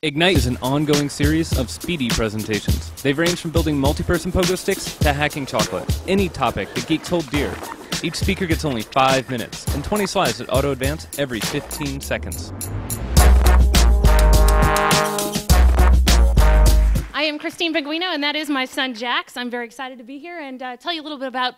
Ignite is an ongoing series of speedy presentations. They've ranged from building multi-person pogo sticks to hacking chocolate. Any topic that geeks hold dear. Each speaker gets only 5 minutes and 20 slides that auto-advance every 15 seconds. I am Christine Penguino, and that is my son, Jax. I'm very excited to be here and tell you a little bit about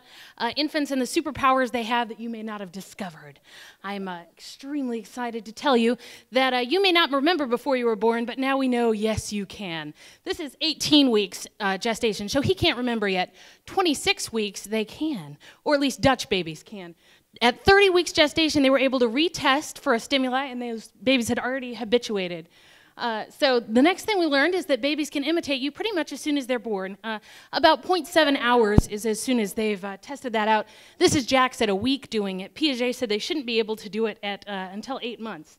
infants and the superpowers they have that you may not have discovered. I'm extremely excited to tell you that you may not remember before you were born, but now we know, yes, you can. This is 18 weeks gestation, so he can't remember yet. 26 weeks, they can, or at least Dutch babies can. At 30 weeks gestation, they were able to retest for a stimuli, and those babies had already habituated. So the next thing we learned is that babies can imitate you pretty much as soon as they're born. About 0.7 hours is as soon as they've tested that out. This is Jax at a week doing it. Piaget said they shouldn't be able to do it at until 8 months.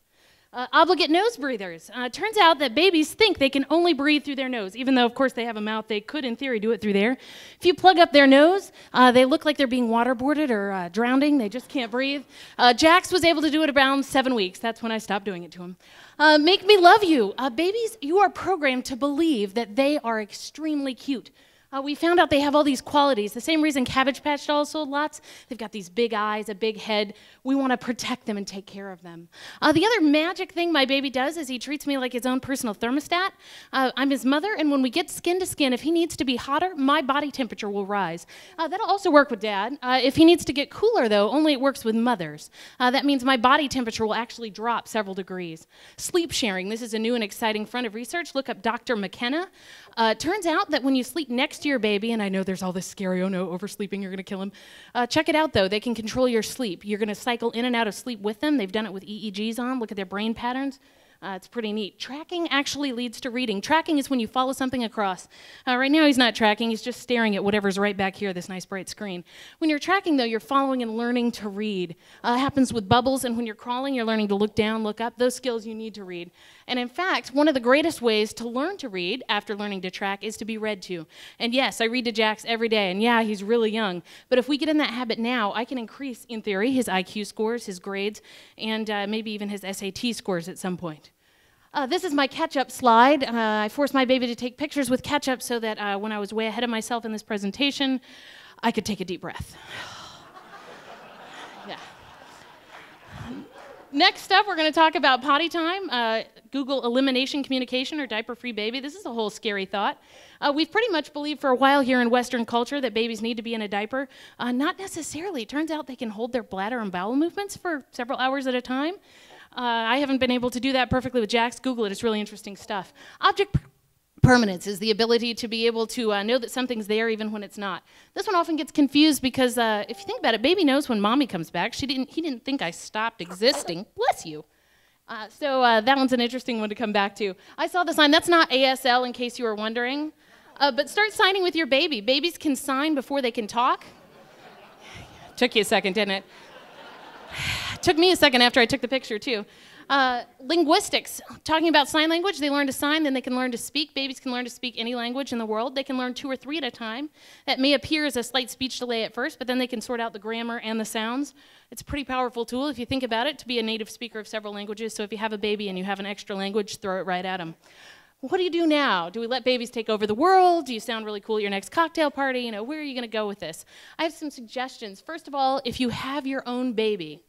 Obligate nose breathers. Turns out that babies think they can only breathe through their nose, even though, of course, they have a mouth. They could, in theory, do it through there. If you plug up their nose, they look like they're being waterboarded or drowning. They just can't breathe. Jax was able to do it around 7 weeks. That's when I stopped doing it to him. Make me love you. Babies, you are programmed to believe that they are extremely cute. We found out they have all these qualities. The same reason Cabbage Patch dolls sold lots. They've got these big eyes, a big head. We want to protect them and take care of them. The other magic thing my baby does is he treats me like his own personal thermostat. I'm his mother, and when we get skin to skin, if he needs to be hotter, my body temperature will rise. That'll also work with Dad. If he needs to get cooler, though, only it works with mothers. That means my body temperature will actually drop several degrees. Sleep sharing. This is a new and exciting front of research. Look up Dr. McKenna. Turns out that when you sleep next to your baby, and I know there's all this scary, oh no, oversleeping, you're going to kill him. Check it out, though. They can control your sleep. You're going to cycle in and out of sleep with them. They've done it with EEGs on. Look at their brain patterns. It's pretty neat. Tracking actually leads to reading. Tracking is when you follow something across. Right now he's not tracking. He's just staring at whatever's right back here, this nice bright screen. When you're tracking, though, you're following and learning to read. It happens with bubbles, and when you're crawling, you're learning to look down, look up. Those skills you need to read. And in fact, one of the greatest ways to learn to read after learning to track is to be read to. And yes, I read to Jax every day, and yeah, he's really young. But if we get in that habit now, I can increase, in theory, his IQ scores, his grades, and maybe even his SAT scores at some point. This is my catch-up slide. I forced my baby to take pictures with ketchup so that when I was way ahead of myself in this presentation, I could take a deep breath. Yeah. Next up, we're going to talk about potty time. Google elimination communication or diaper-free baby. This is a whole scary thought. We've pretty much believed for a while here in Western culture that babies need to be in a diaper. Not necessarily. It turns out they can hold their bladder and bowel movements for several hours at a time. I haven't been able to do that perfectly with Jax. Google it. It's really interesting stuff. Object permanence is the ability to be able to know that something's there even when it's not. This one often gets confused because if you think about it, baby knows when mommy comes back. He didn't think I stopped existing. Bless you. So that one's an interesting one to come back to. I saw the sign. That's not ASL, in case you were wondering. But start signing with your baby. Babies can sign before they can talk. Took you a second, didn't it? Took me a second after I took the picture, too. Linguistics. Talking about sign language, they learn to sign, then they can learn to speak. Babies can learn to speak any language in the world. They can learn 2 or 3 at a time. That may appear as a slight speech delay at first, but then they can sort out the grammar and the sounds. It's a pretty powerful tool, if you think about it, to be a native speaker of several languages. So if you have a baby and you have an extra language, throw it right at them. What do you do now? Do we let babies take over the world? Do you sound really cool at your next cocktail party? You know, where are you going to go with this? I have some suggestions. First of all, if you have your own baby,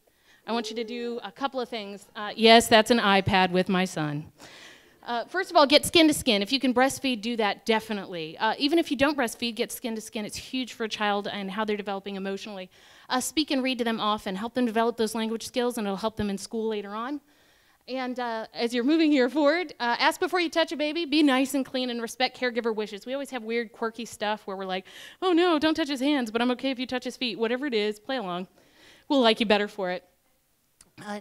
I want you to do a couple of things. Yes, that's an iPad with my son. First of all, get skin to skin. If you can breastfeed, do that definitely. Even if you don't breastfeed, get skin to skin. It's huge for a child and how they're developing emotionally. Speak and read to them often. Help them develop those language skills, and it'll help them in school later on. And as you're moving here forward, ask before you touch a baby. Be nice and clean and respect caregiver wishes. We always have weird, quirky stuff where we're like, oh no, don't touch his hands, but I'm okay if you touch his feet. Whatever it is, play along. We'll like you better for it.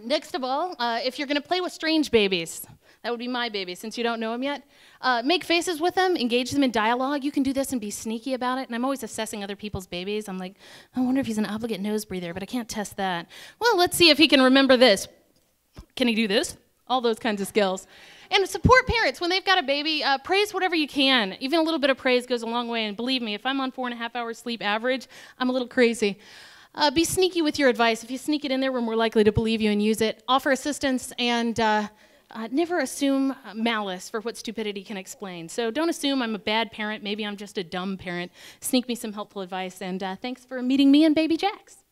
Next of all, if you're going to play with strange babies, that would be my baby since you don't know him yet, make faces with them, engage them in dialogue. You can do this and be sneaky about it. And I'm always assessing other people's babies. I'm like, I wonder if he's an obligate nose breather, but I can't test that. Well, let's see if he can remember this. Can he do this? All those kinds of skills. And support parents when they've got a baby. Praise whatever you can. Even a little bit of praise goes a long way. And believe me, if I'm on 4.5 hours sleep average, I'm a little crazy. Be sneaky with your advice. If you sneak it in there, we're more likely to believe you and use it. Offer assistance and never assume malice for what stupidity can explain. So don't assume I'm a bad parent. Maybe I'm just a dumb parent. Sneak me some helpful advice. And thanks for meeting me and Baby Jax.